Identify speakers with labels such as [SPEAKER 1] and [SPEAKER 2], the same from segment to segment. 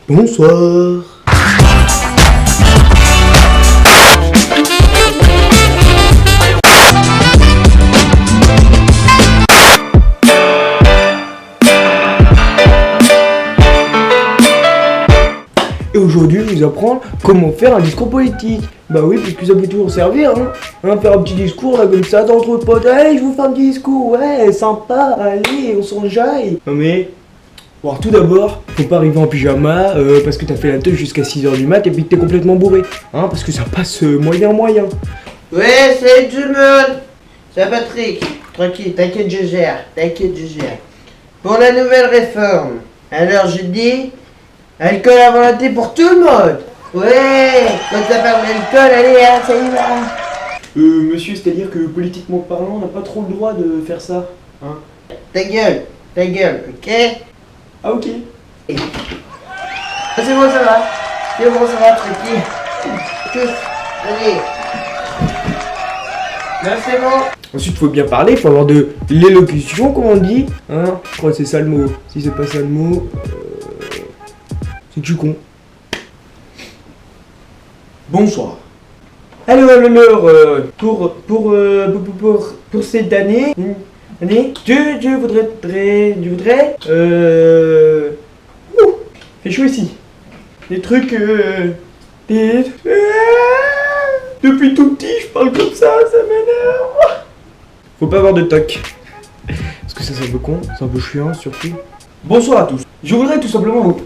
[SPEAKER 1] Bonsoir. Et aujourd'hui, je vais vous apprendre comment faire un discours politique. Bah oui, parce que ça peut toujours servir, faire un petit discours là comme ça d'entre potes. Allez, je vous fais un petit discours, ouais, sympa, allez, on s'enjaille. Non mais, bon, tout d'abord, faut pas arriver en pyjama parce que t'as fait la teuf jusqu'à 6h du mat et puis que t'es complètement bourré. Parce que ça passe moyen.
[SPEAKER 2] Ouais, salut tout le monde. C'est Patrick. Tranquille, t'inquiète, je gère. Pour la nouvelle réforme, alors je dis, alcool à volonté pour tout le monde. Ouais, quand ça parle d'alcool, allez, ça y va.
[SPEAKER 1] Monsieur, c'est-à-dire que politiquement parlant, on n'a pas trop le droit de faire ça,
[SPEAKER 2] Ta gueule, ok?
[SPEAKER 1] Ah ok.
[SPEAKER 2] C'est bon, ça va, tranquille. Tous, allez. Là, c'est bon.
[SPEAKER 1] Ensuite, il faut bien parler, il faut avoir de l'élocution, comme on dit. Je crois que c'est ça le mot. Si c'est pas ça le mot, c'est que je suis con. Bonsoir. Alors, pour cette année, je voudrais, fait chaud ici. Des trucs, depuis tout petit, je parle comme ça m'énerve. Faut pas avoir de toc. Parce que ça, c'est un peu con, c'est un peu chiant surtout. Bonsoir à tous. Je voudrais tout simplement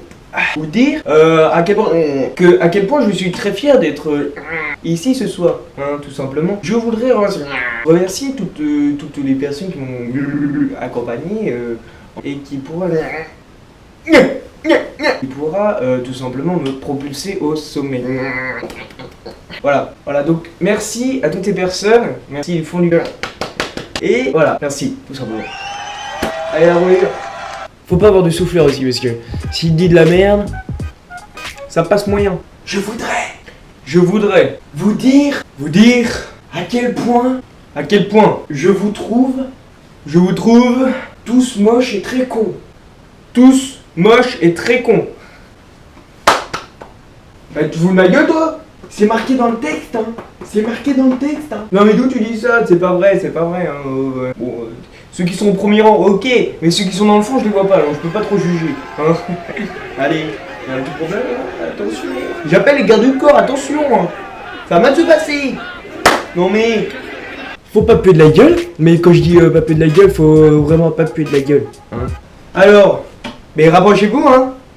[SPEAKER 1] vous dire à quel point je suis très fier d'être ici ce soir, tout simplement. Je voudrais remercier toutes les personnes qui m'ont accompagné et qui pourra tout simplement me propulser au sommet. Voilà, donc merci à toutes ces personnes, merci, ils font du bien. Et voilà, merci, tout simplement. Allez, la roulure. Faut pas avoir de souffleur aussi, parce que s'il dit de la merde, ça passe moyen. Je voudrais vous dire à quel point je vous trouve tous moches et très cons. Bah, tu fous de ma gueule, toi? C'est marqué dans le texte, Non mais d'où tu dis ça? C'est pas vrai, Bon, ceux qui sont au premier rang, ok, mais ceux qui sont dans le fond, je les vois pas, alors je peux pas trop juger, Allez, y'a un petit problème, attention. J'appelle les gardes du corps, attention, Ça va mal se passer. Non mais, faut pas puer de la gueule, mais quand je dis pas puer de la gueule, faut vraiment pas puer de la gueule, Alors, mais rapprochez-vous,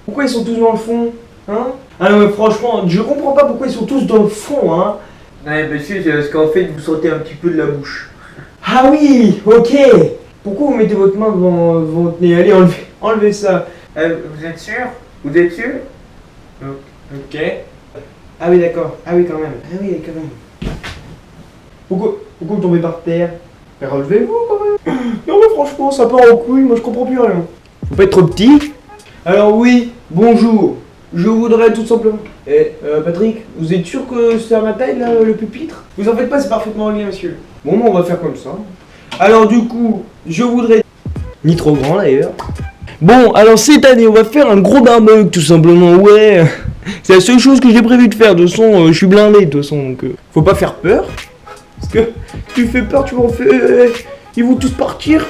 [SPEAKER 1] Pourquoi ils sont tous dans le fond, Ah non mais franchement, je comprends pas pourquoi ils sont tous dans le fond,
[SPEAKER 2] Non mais monsieur, c'est parce qu'en fait, vous sortez un petit peu de la bouche.
[SPEAKER 1] Ah oui, ok. Pourquoi vous mettez votre main devant votre nez? Allez, enlevez ça.
[SPEAKER 2] Vous êtes sûr?
[SPEAKER 1] Ok. Ah oui, d'accord. Ah oui, quand même. Pourquoi vous tombez par terre? Mais relevez-vous quand même. Non mais franchement, ça part en couille, moi je comprends plus rien. Faut pas être trop petit. Alors oui, bonjour. Je voudrais tout simplement... Patrick, vous êtes sûr que c'est à ma taille là, le pupitre? Vous en faites pas, c'est parfaitement réglé, monsieur. Bon, on va faire comme ça. Alors du coup, je voudrais... Ni trop grand d'ailleurs. Bon, alors cette année, on va faire un gros barbecue tout simplement, ouais. C'est la seule chose que j'ai prévu de faire, de toute façon, je suis blindé de toute façon, donc... Faut pas faire peur. Parce que tu fais peur, tu m'en fais... Ils vont tous partir.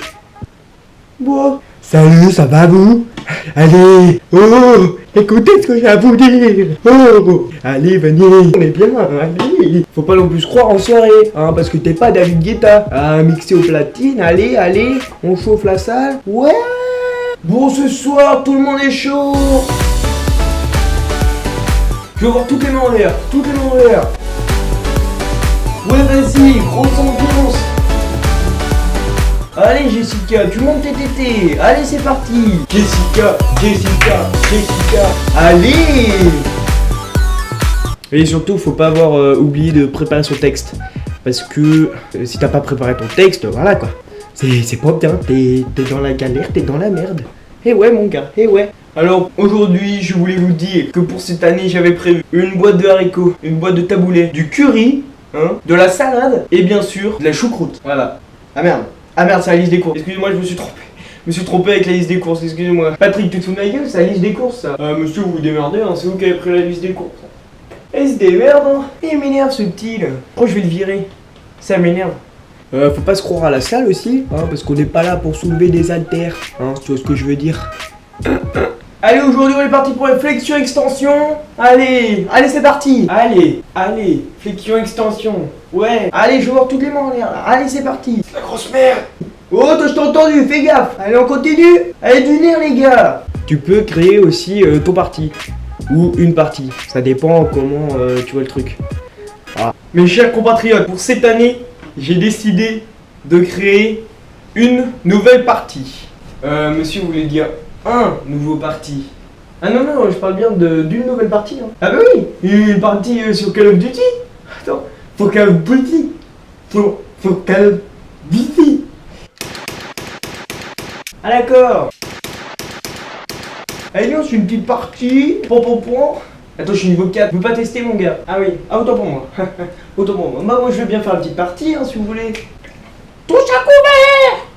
[SPEAKER 1] Bon. Salut, ça va vous? Allez, écoutez ce que j'ai à vous dire. Allez, venez, on est bien, allez. Faut pas non plus se croire en soirée, parce que t'es pas David Guetta. Mixé au platine, allez, on chauffe la salle. Ouais. Bon, ce soir, tout le monde est chaud. Je veux voir toutes les mains en l'air, Ouais, vas-y, grosse ambiance. Allez Jessica, tu montes tes tétés. Allez, c'est parti. Jessica. Allez. Et surtout, faut pas avoir oublié de préparer son texte. Parce que si t'as pas préparé ton texte, voilà quoi. C'est pas bien, t'es dans la galère, t'es dans la merde. Ouais mon gars, ouais. Alors aujourd'hui, je voulais vous dire que pour cette année, j'avais prévu une boîte de haricots, une boîte de taboulé, du curry, de la salade et bien sûr de la choucroute. Voilà. Ah merde, c'est la liste des cours. Excusez-moi, je me suis trompé. me suis trompé avec la liste des courses, excusez-moi. Patrick, tu te fous de ma gueule, c'est la liste des courses ça. Monsieur, vous vous démerdez, hein, c'est vous qui avez pris la liste des courses. Il se démerde, hein. Il m'énerve ce petit là. Oh, je vais le virer. Ça m'énerve. Faut pas se croire à la salle aussi, hein, parce qu'on n'est pas là pour soulever des haltères, hein, tu vois ce que je veux dire. Allez, aujourd'hui on est parti pour une flexion extension. Allez, c'est parti. Allez, flexion extension. Ouais, allez, je veux voir toutes les mains en l'air là. Allez, c'est parti. La grosse merde. Oh, toi, je t'ai entendu, fais gaffe. Allez, on continue. Allez, du nerf les gars. Tu peux créer aussi ton parti. Ou une partie. Ça dépend comment tu vois le truc. Ah. Mes chers compatriotes, pour cette année, j'ai décidé de créer une nouvelle partie. Monsieur voulait dire un nouveau parti. Ah non, je parle bien d'une nouvelle partie. Hein. Ah bah oui, une partie sur Call of Duty. Attends, faut Call of Duty. Faut Call of Duty. Ah d'accord. Allez, non, c'est une petite partie. Point. Attends, je suis niveau 4. Je veux pas tester, mon gars. Ah oui, autant pour moi. Autant pour moi. Bah, moi, je veux bien faire une petite partie, hein, si vous voulez. Touche à couvert.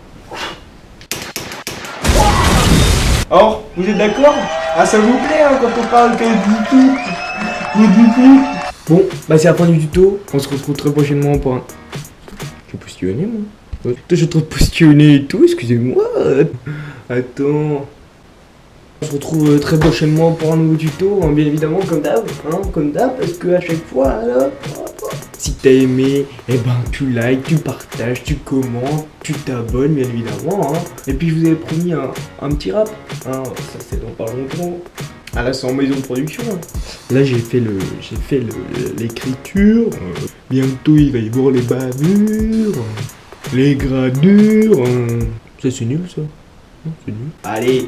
[SPEAKER 1] Or, vous êtes d'accord? Ah, ça vous plaît, hein, quand on parle que du tout. Bon, bah, c'est la fin du tuto. On se retrouve très prochainement pour un... Je suis postillonné, moi. Toi, je suis trop postillonné et tout, excusez-moi. Attends... On se retrouve très prochainement pour un nouveau tuto, hein, bien évidemment, comme d'hab, parce que à chaque fois, là, si t'as aimé, eh ben tu likes, tu partages, tu commentes, tu t'abonnes, bien évidemment, hein. Et puis je vous avais promis un petit rap, hein, ça c'est dans pas longtemps. Ah là c'est en maison de production. Hein. Là j'ai fait l'écriture, bientôt il va y avoir les bavures, les gradures, ça c'est nul ça, c'est nul. Allez.